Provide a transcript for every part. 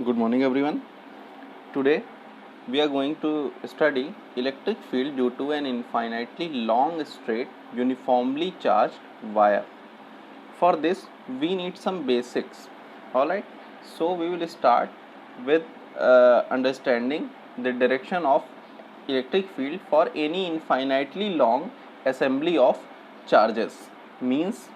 Good morning everyone. Today we are going to study electric field due to an infinitely long straight uniformly charged wire. For this we need some basics. Alright, so we will start with understanding the direction of electric field for any infinitely long assembly of charges. Means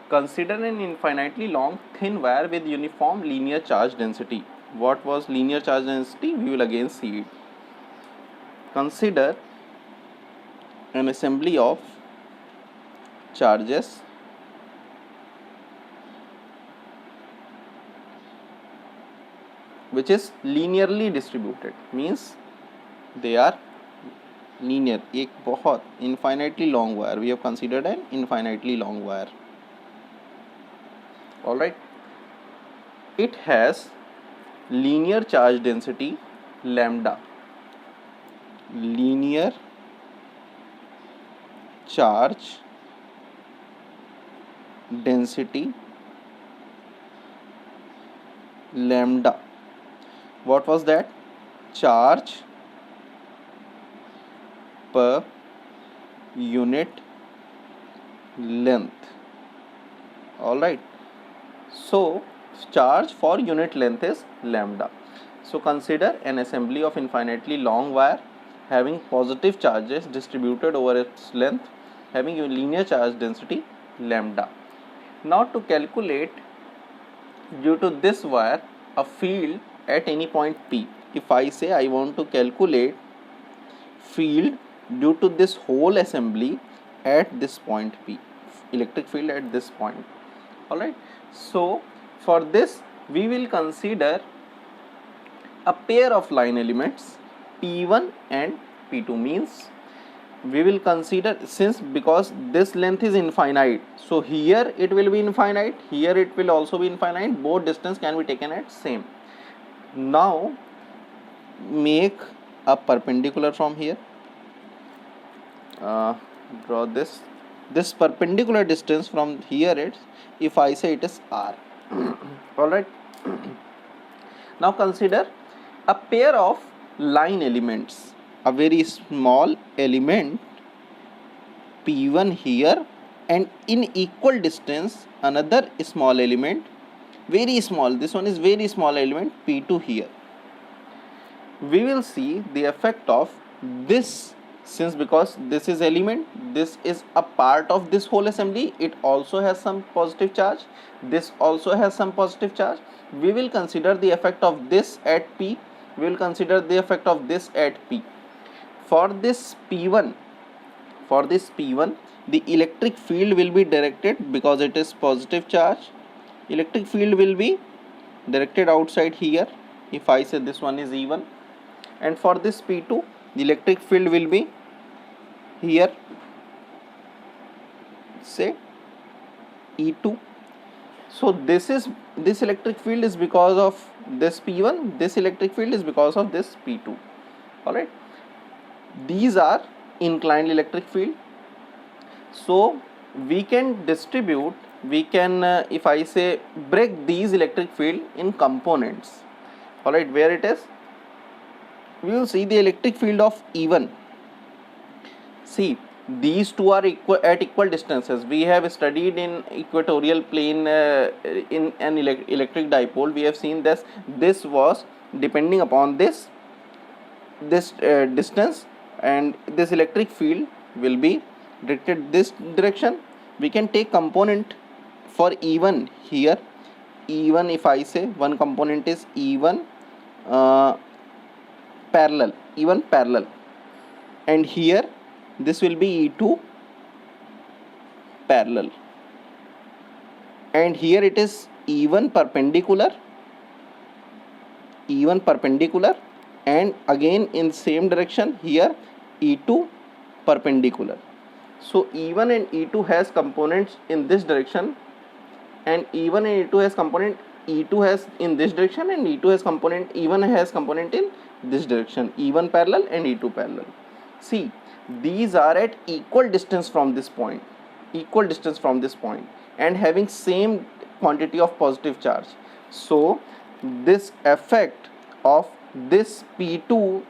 consider an infinitely long thin wire with uniform linear charge density. What was linear charge density? We will again see it. Consider an assembly of charges which is linearly distributed. Means they are linear. एक बहुत infinitely long wire. We have considered an infinitely long wire. Alright. It has linear charge density lambda. Linear charge density lambda. What was that? Charge per unit length. Alright. So charge for unit length is lambda. So consider an assembly of infinitely long wire having positive charges distributed over its length, having a linear charge density lambda. Now to calculate due to this wire a field at any point P. If I say I want to calculate field due to this whole assembly at this point P, electric field at this point. Alright, so for this we will consider a pair of line elements P1 and P2. Means we will consider, since because this length is infinite, so here it will be infinite, here it will also be infinite, both distance can be taken at same. Now make a perpendicular from here, draw this perpendicular distance from here is, if I say it is R. Alright. Now consider a pair of line elements, a very small element P1 here, and in equal distance another small element, very small, this one is very small element P2 here. We will see the effect of this, since because this is element, this is a part of this whole assembly, it also has some positive charge, this also has some positive charge. We will consider the effect of this at P, we will consider the effect of this at P. For this P1, the electric field will be directed, because it is positive charge, electric field will be directed outside here, if I say this one is E1. And for this P2, the electric field will be here, say E2. So this electric field is because of this P1, this electric field is because of this P2. Alright, these are inclined electric field. So we can distribute, we can if I say break these electric field in components. Alright, where it is, we will see the electric field of E1. See, these two are at equal distances. We have studied in equatorial plane in an electric dipole. We have seen this was depending upon this distance, and this electric field will be directed this direction. We can take component for E1 here. E1, if I say one component is E1 parallel, E1 parallel, and here this will be E2 parallel, and here it is E1 perpendicular, and again in same direction here E2 perpendicular. So E1 and E2 has components in this direction, and E1 and E2 has component, E2 has in this direction, and E2 has component, E1 has component in this direction, E1 parallel and E2 parallel. See, these are at equal distance from this point, and having same quantity of positive charge. So this effect of this P2,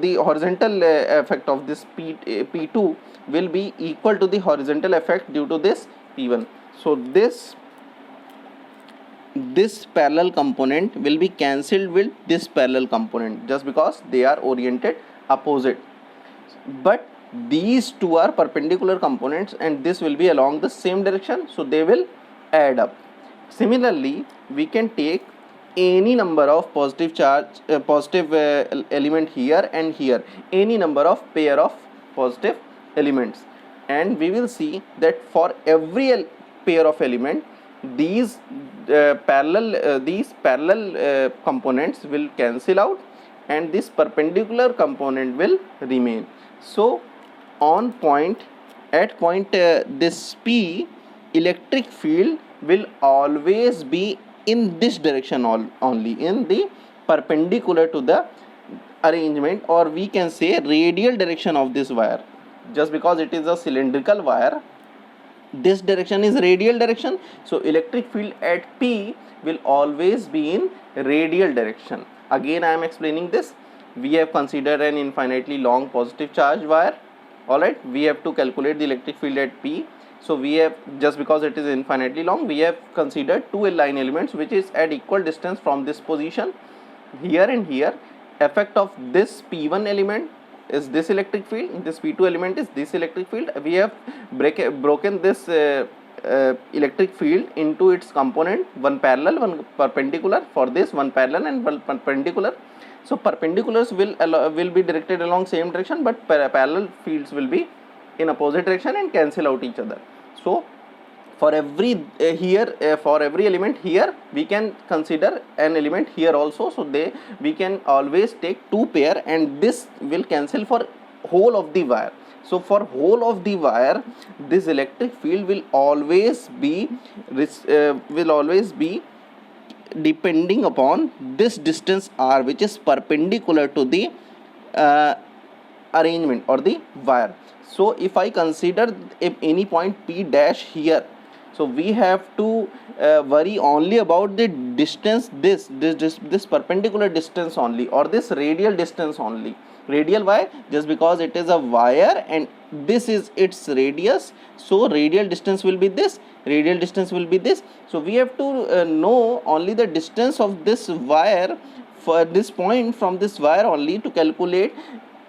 the horizontal effect of this P2 will be equal to the horizontal effect due to this P1. So this parallel component will be cancelled with this parallel component just because they are oriented opposite. But these two are perpendicular components and this will be along the same direction, so they will add up. Similarly, we can take any number of positive charge element here and here, any number of pair of positive elements, and we will see that for every pair of element these parallel components will cancel out and this perpendicular component will remain. So on point, at point this P, electric field will always be in this direction only, in the perpendicular to the arrangement, or we can say radial direction of this wire. Just because it is a cylindrical wire, this direction is radial direction, so electric field at P will always be in radial direction. Again I am explaining this. We have considered an infinitely long positive charge wire. Alright, we have to calculate the electric field at P. So we have, just because it is infinitely long, we have considered two line elements which is at equal distance from this position, here and here. Effect of this P1 element is this electric field, this P2 element is this electric field. We have broken this electric field into its component, one parallel, one perpendicular. For this, one parallel and one perpendicular. So perpendiculars will be directed along same direction, but parallel fields will be in opposite direction and cancel out each other. So for every for every element here, we can consider an element here also. So we can always take two pair and this will cancel for whole of the wire. So for whole of the wire, this electric field will always be depending upon this distance r, which is perpendicular to the arrangement or the wire. So if I consider any point P dash here, so we have to worry only about the distance, this perpendicular distance only, or this radial distance only. Radial, why? Just because it is a wire and this is its radius, so radial distance will be this, radial distance will be this. So we have to know only the distance of this wire for this point from this wire only to calculate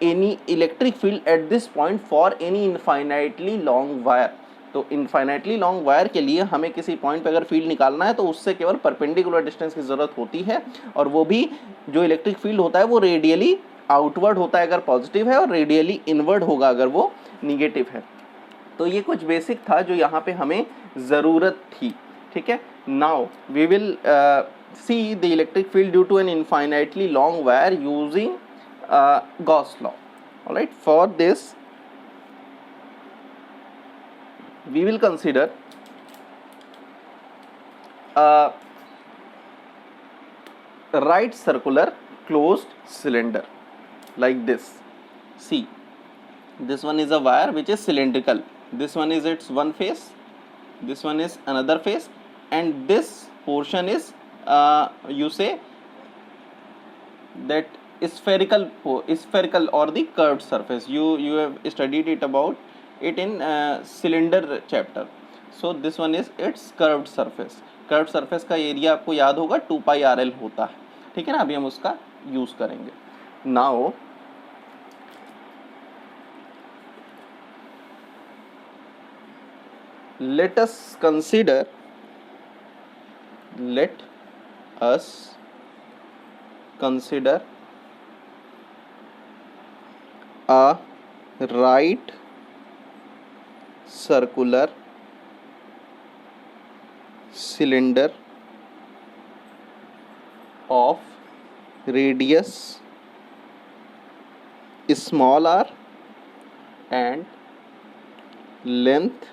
any electric field at this point for any infinitely long wire. तो infinitely long wire के लिए हमें किसी point पे अगर field निकालना है तो उससे केवल परपेंडिकुलर डिस्टेंस की ज़रूरत होती है, और वो भी जो इलेक्ट्रिक फील्ड होता है वो रेडियली आउटवर्ड होता है अगर पॉजिटिव है, और रेडियली इनवर्ड होगा अगर वो निगेटिव है. तो ये कुछ बेसिक था जो यहाँ पे हमें ज़रूरत थी. ठीक है, now we will see the electric field due to an infinitely long wire using Gauss law. All right, for this we will consider a right circular closed cylinder like this. See, this one is a wire which is cylindrical, this one is its one face, this one is another face, and this portion is you say that spherical or the curved surface. You have studied it about it in cylinder chapter. So this one is its curved surface. Curved surface का area आपको याद होगा 2 पाई RL होता है. ठीक है ना, अभी हम उसका यूज करेंगे. Now let us consider a right circular cylinder of radius small r and length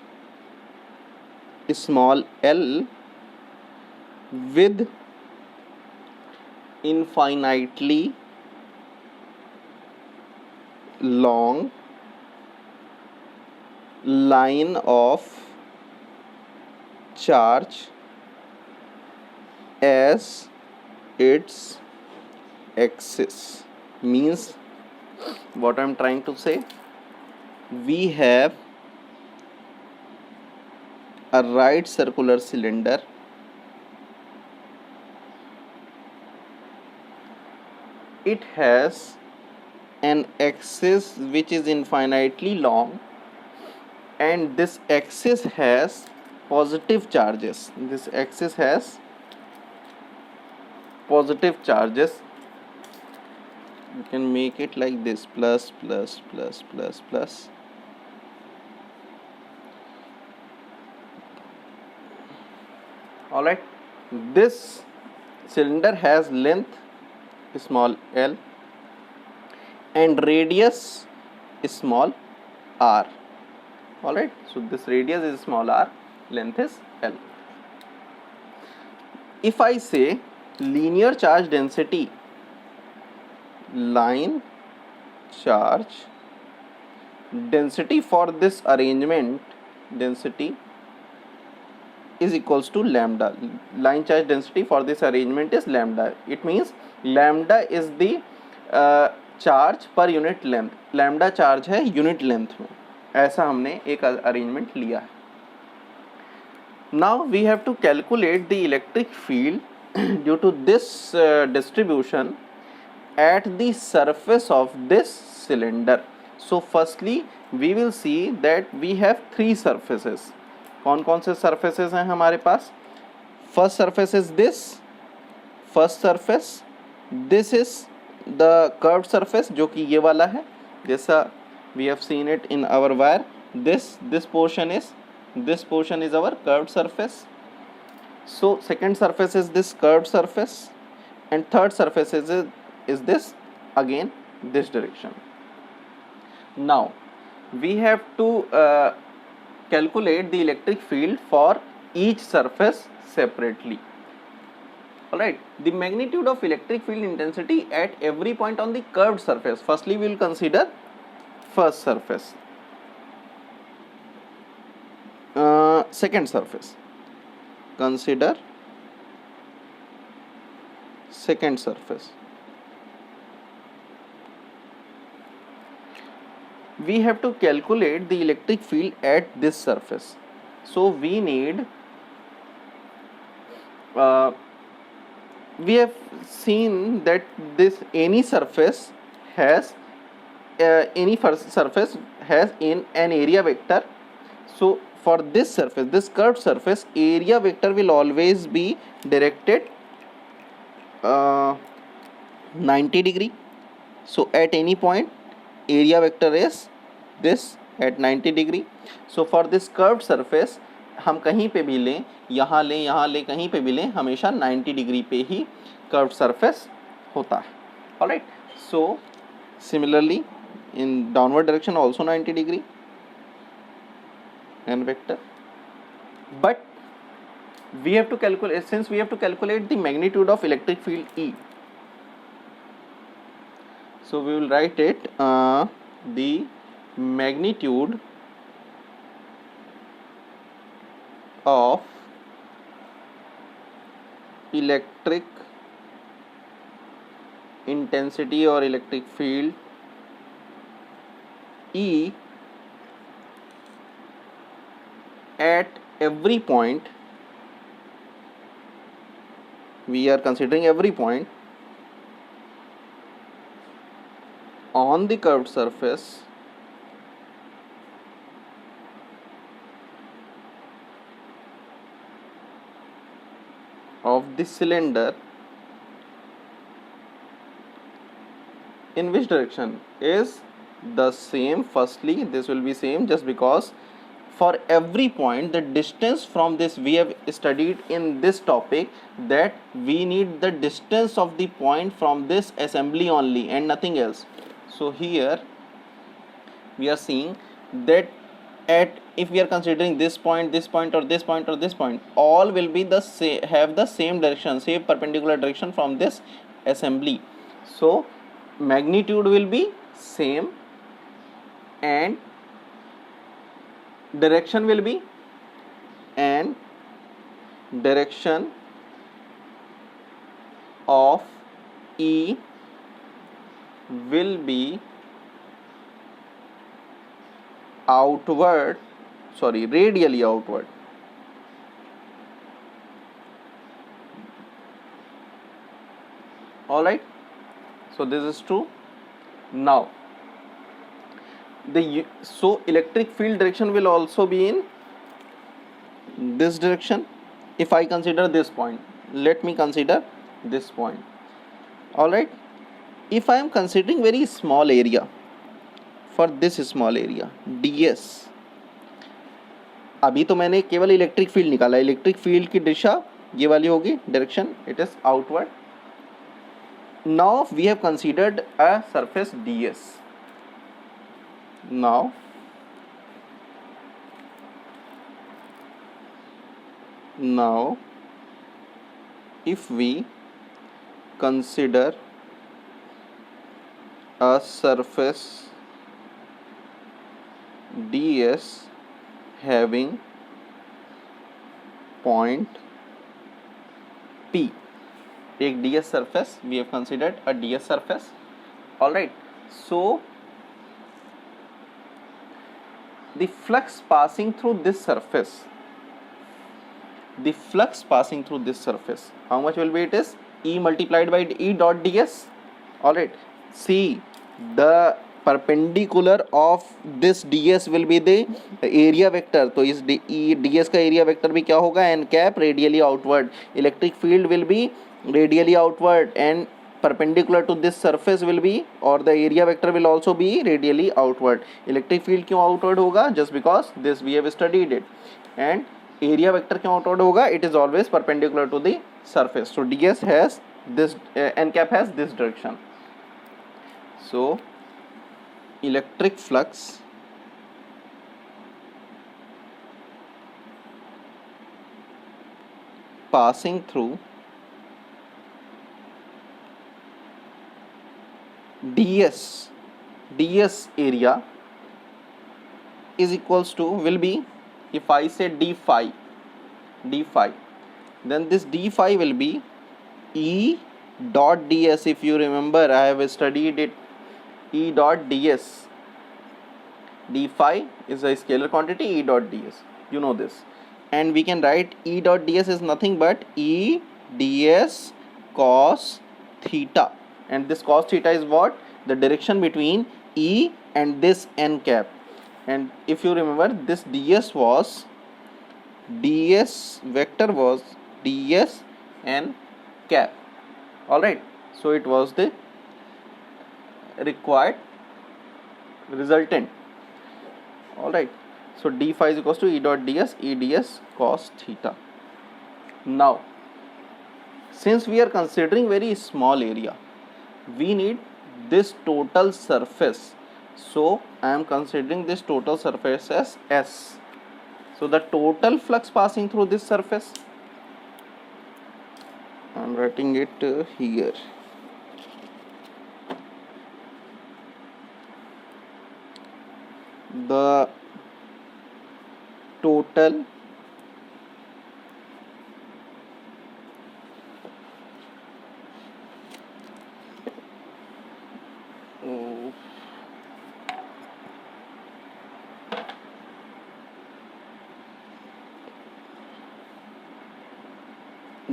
small l with infinitely long line of charge as its axis. Means what I'm trying to say, we have a right circular cylinder it has an axis which is infinitely long, and this axis has positive charges. This axis has positive charges. You can make it like this, plus plus plus plus plus. All right, this cylinder has length small l and radius small r. All right, so this radius is small r, length is l. If I say linear charge density, line charge density for this arrangement, density is equals to lambda. Line charge density for this arrangement is lambda. It means lambda is the charge per unit length. lambda charge है unit length में. ऐसा हमने एक arrangement लिया है. Now we have to calculate the electric field due to this distribution at the surface of this cylinder. So firstly we will see that we have three surfaces. कौन कौन से surfaces हैं हमारे पास? First surface is this. First surface, this is the curved surface जो कि ये वाला है, जैसा we have seen it in our wire. This portion is our curved surface. So second surface is this curved surface, and third surface is this, again this direction. Now we have to calculate the electric field for each surface separately. Alright, the magnitude of electric field intensity at every point on the curved surface. Firstly we will consider first surface. Second surface, consider second surface. We have to calculate the electric field at this surface. So we need we have seen that this any surface has in an area vector. So for this surface, this curved surface, area vector will always be directed 90 degree. So at any point area vector is this at 90 degree. So for this curved surface, हम कहीं पे भी लें, यहाँ लें, कहीं पे भी लें, हमेशा 90 डिग्री पे ही curved surface होता है. Alright, so similarly in downward direction also 90 degree and vector. But we have to calculate, since we have to calculate the magnitude of electric field E. So we will write it the magnitude of electric intensity or electric field E at every point. We are considering every point on the curved surface of the cylinder. In which direction is the same? Firstly, this will be same just because for every point the distance from this, we have studied in this topic that we need the distance of the point from this assembly only and nothing else. So here we are seeing that at, if we are considering this point, this point, or this point, or this point, all will be the same, have the same direction, same perpendicular direction from this assembly. So magnitude will be same and direction will be, and direction of E will be radially outward. All right, so this is true. Now so electric field direction will also be in this direction. If I consider this point, let me consider this point. All right, if I am considering very small area, for this small area ds, अभी तो मैंने केवल electric field निकाला, electric field की दिशा ये वाली होगी, direction it is outward. Now we have considered a surface ds. Now if we consider a surface ds having point P, एक ds surface, we have considered a ds surface. All right, so the flux passing through this surface, how much will be? It is E multiplied by E dot ds. All right, see, the perpendicular of this ds will be the area vector. तो इस ds का area vector भी क्या होगा? n cap, radially outward. Electric field will be radially outward and perpendicular to this surface will be, or the area vector will also be radially outward. Electric field क्यों outward होगा? Just because this we have studied it. And area vector क्यों outward होगा? It is always perpendicular to the surface. So ds has this, n cap has this direction. So electric flux passing through ds area is equals to, will be, if I say d phi, then this d phi will be E dot ds. If you remember, I have studied it. E dot ds, d phi is a scalar quantity, E dot ds, you know this, and we can write E dot ds is nothing but E ds cos theta, and this cos theta is what? The direction between E and this n cap. And if you remember, this ds vector was ds n cap. All right, so it was the required resultant. All right, so d phi is equals to E dot ds, E ds cos theta. Now since we are considering very small area, we need this total surface, so I am considering this total surface as S. So the total flux passing through this surface, I am writing it here. The total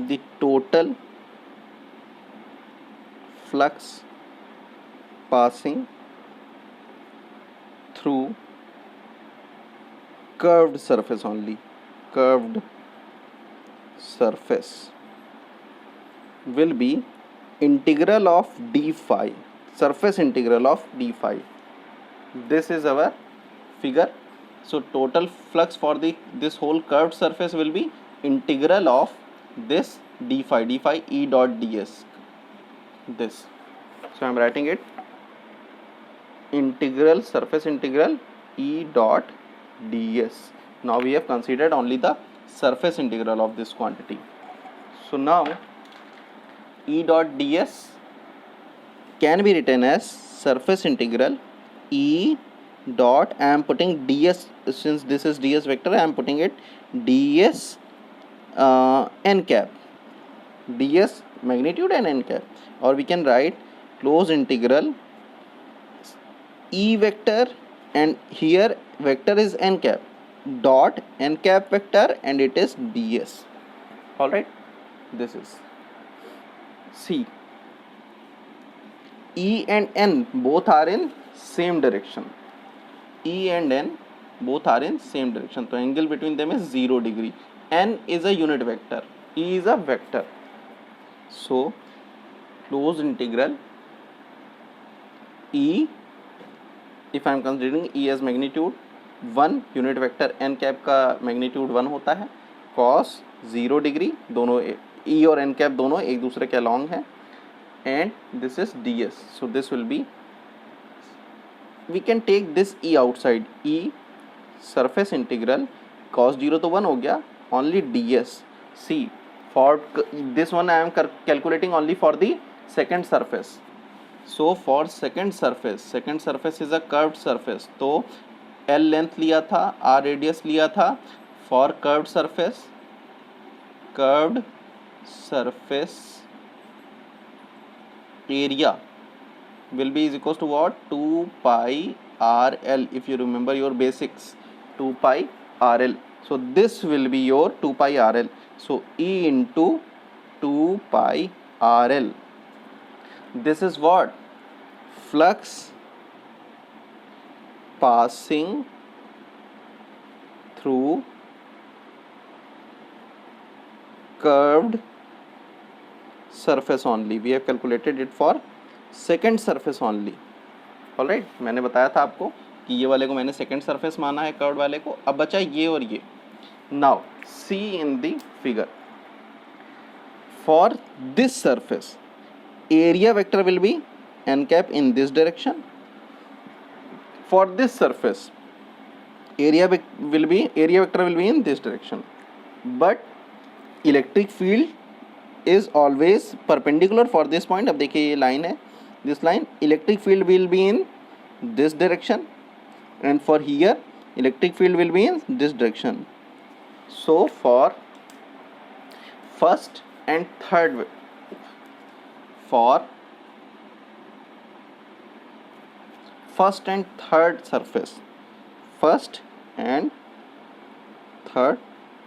the total flux passing through curved surface only, curved surface, will be integral of d phi, surface integral of d phi. This is our figure. So total flux for this whole curved surface will be integral of this d phi E dot ds, this. So I am writing it integral, surface integral E dot ds. Now we have considered only the surface integral of this quantity. So now E dot ds can be written as surface integral E dot, I am putting ds, since this is ds vector, I am putting it ds n cap, ds magnitude and n cap, or we can write close integral E vector, and here vector is n cap, dot n cap vector, and it is ds. All right, this is C. E and n both are in same direction. E and n both are in same direction. So angle between them is 0 degree. N is a unit vector. E is a vector. So close integral E, if I am considering E as magnitude 1, unit vector n cap का magnitude 1 होता है, cos 0 degree, दोनों E और n cap दोनों एक दूसरे के along है, and this is ds. So this will be, we can take this E outside, E surface integral cos 0 तो 1 हो गया, only ds. See, for this one I am calculating only for the second surface. So for second surface is a curved surface, तो L length लिया था, R radius लिया था. For curved surface area will be is equals to what? 2 pi RL. If you remember your basics, 2 pi RL. So this will be your 2 pi RL. So E into 2 pi RL. This is what? Flux passing through curved surface only. We have calculated it for second surface only. Alright, मैंने बताया था आपको कि ये वाले को मैंने second surface माना है कर्व्ड वाले को. अब बचा ये और ये. Now see in the figure, for this surface area vector will be n cap in this direction. For this surface area vector will be in this direction, but electric field is always perpendicular for this point. अब देखिए ये line है, this line, electric field will be in this direction, and for here electric field will be in this direction. So for first and third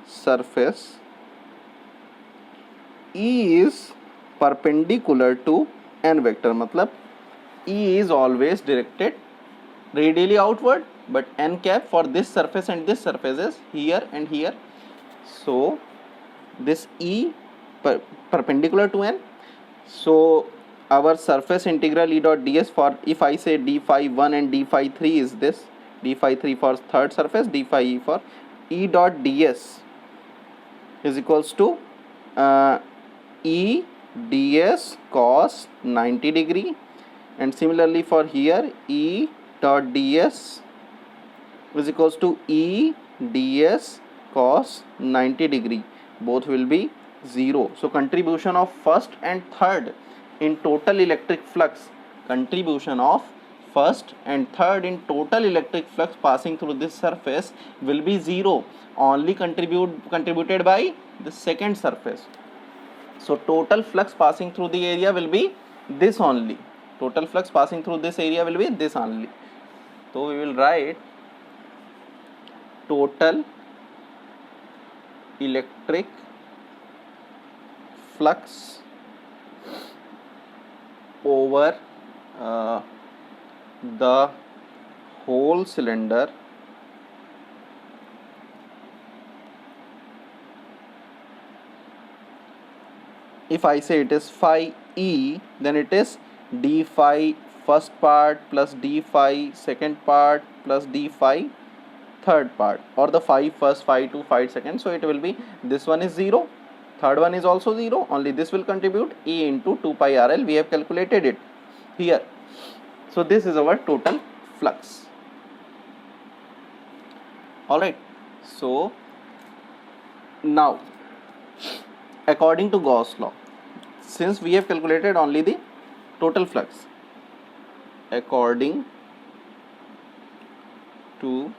surface E is perpendicular to n vector. मतलब E is always directed radially outward, but n cap for this surface and this surface is here and here. So this E perpendicular to n. So our surface integral E dot ds, for if I say d phi 1 and d phi 3 is this, d phi 3 for third surface, d phi E for E dot ds is equals to E ds cos 90 degree, and similarly for here E dot ds is equals to E ds cos 90 degree. Both will be 0. So contribution of first and third in total electric flux, passing through this surface will be 0, only contributed by the second surface. So total flux passing through the area will be this only. So we will write total electric flux over the whole cylinder if I say it is phi E, then it is d phi first part plus d phi second part plus d phi third part, or the phi first, phi 2, phi second. So it will be, this one is 0, third one is also 0, only this will contribute, E into 2 pi RL. We have calculated it here. So this is our total flux. Alright, so now according to Gauss law, since we have calculated only the total flux, according to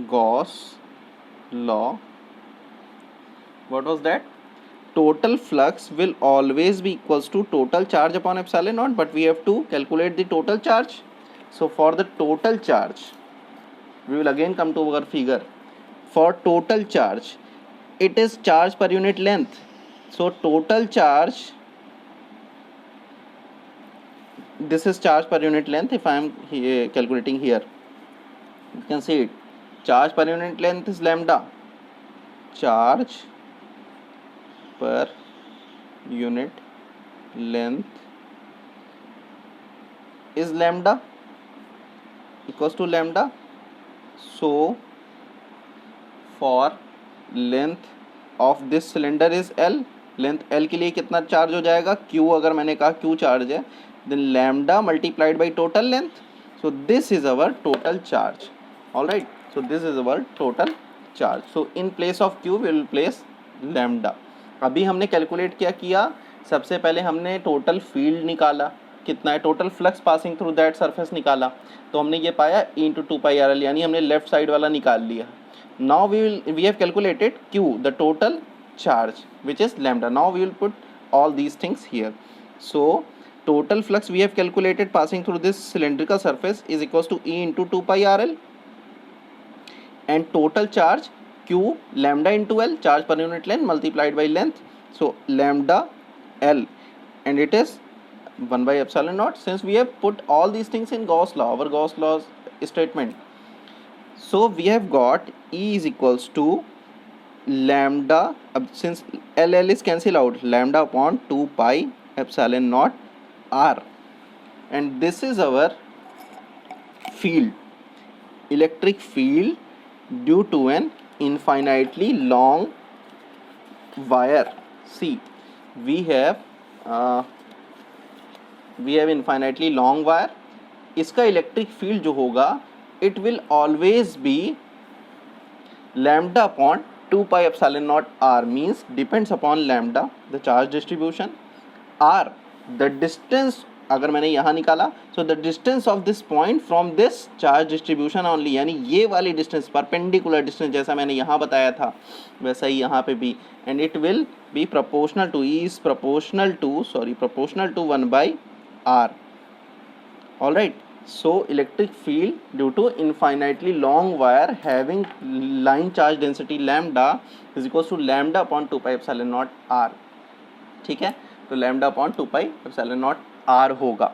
Gauss law, what was that? total flux will always be equals to total charge upon epsilon naught, but we have to calculate the total charge. So for the total charge, we will again come to our figure. For total charge, it is charge per unit length. So total charge, this is charge per unit length. If I am calculating here, you can see it. Charge per unit length is lambda. Charge per unit length is lambda equals to lambda. So for length of this cylinder is L. Length L के लिए कितना charge हो जाएगा? Q. अगर मैंने कहा Q charge है, then lambda multiplied by total length. So this is our total charge. All right. So this is our total charge. So in place of Q we will place lambda. अभी हमने calculate क्या किया? सबसे पहले हमने total field निकाला, कितना है total flux passing through that surface निकाला, तो हमने ये पाया E इंटू 2πRL, यानी हमने लेफ्ट साइड वाला निकाल लिया. Now we have calculated Q, the total charge, which is lambda. Now we will put all these things here. So total flux we have calculated passing through this cylindrical surface is equals to E into 2πRL, and total charge Q lambda into L, charge per unit length multiplied by length. So lambda L, and it is 1 by epsilon naught, since we have put all these things in Gauss law, our Gauss law's statement. So we have got E is equals to lambda, since L is cancel out, lambda upon 2 pi epsilon naught R, and this is our field, electric field due to an infinitely long wire. See, we have infinitely long wire. इसका electric field जो होगा, it will always be lambda upon 2 pi epsilon naught R, means depends upon lambda the charge distribution, R the distance. अगर मैंने यहाँ निकाला, so the distance of this point from this charge distribution only, यानी ये वाली distance, perpendicular distance, जैसा मैंने यहाँ बताया था वैसा ही यहाँ पे भी, and it will be proportional to, E is proportional to 1 by R. All right. So electric field due to infinitely long wire having line charge density lambda is equals to lambda upon 2 pi epsilon naught R. ठीक है, तो lambda upon 2 pi epsilon naught R होगा.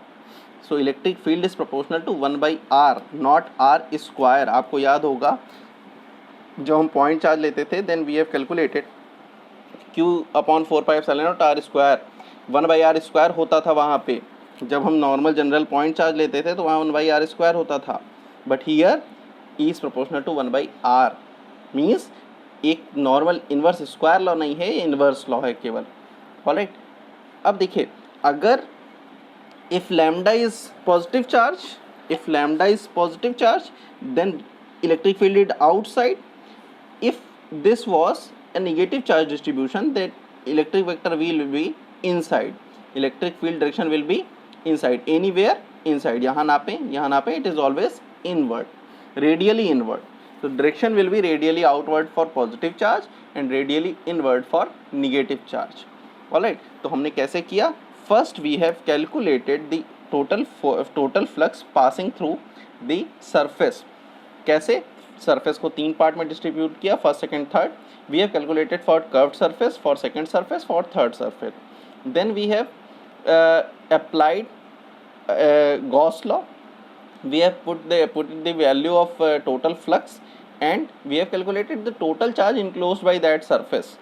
So electric field is proportional to 1 by R, not R square. आपको याद होगा जब हम point charge लेते थे, then we have calculated Q upon 4 pi epsilon naught R square, 1 by R square होता था वहाँ पे. जब हम नॉर्मल जनरल पॉइंट चार्ज लेते थे तो वहाँ 1 बाई आर स्क्वायर होता था, but here E is proportional to 1 by R, means एक नॉर्मल इन्वर्स स्क्वायर लॉ नहीं है, ये इन्वर्स लॉ है केवल. ऑलराइट. अब देखिए, अगर if lambda is positive charge, then electric field is outside. If this was a negative charge distribution, that electric vector will be inside, electric field direction will be inside, anywhere inside. यहाँ नापें, it is always inward, radially inward. So direction will be radially outward for positive charge and radially inward for negative charge. Alright, तो हमने कैसे किया? First we have calculated the total flux passing through the surface. कैसे? Surface को 3 part में distribute किया, first second third. We have calculated for curved surface, for second surface, for third surface. Then we have applied Gauss law. We have put the value of total flux, and we have calculated the total charge enclosed by that surface.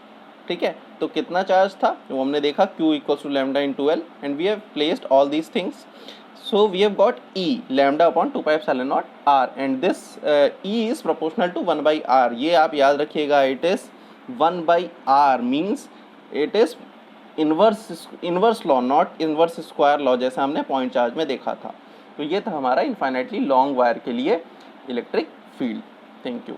ठीक है, तो कितना charge था वो हमने देखा, Q equals to lambda into L, and we have placed all these things. So we have got E lambda upon 2 pi epsilon naught R, and this E is proportional to 1 by R. ये आप याद रखिएगा, it is 1 by R, means it is inverse law, not inverse square law, जैसा हमने point charge में देखा था. तो ये था हमारा इन्फाइनाइटली लॉन्ग वायर के लिए इलेक्ट्रिक फील्ड. Thank you.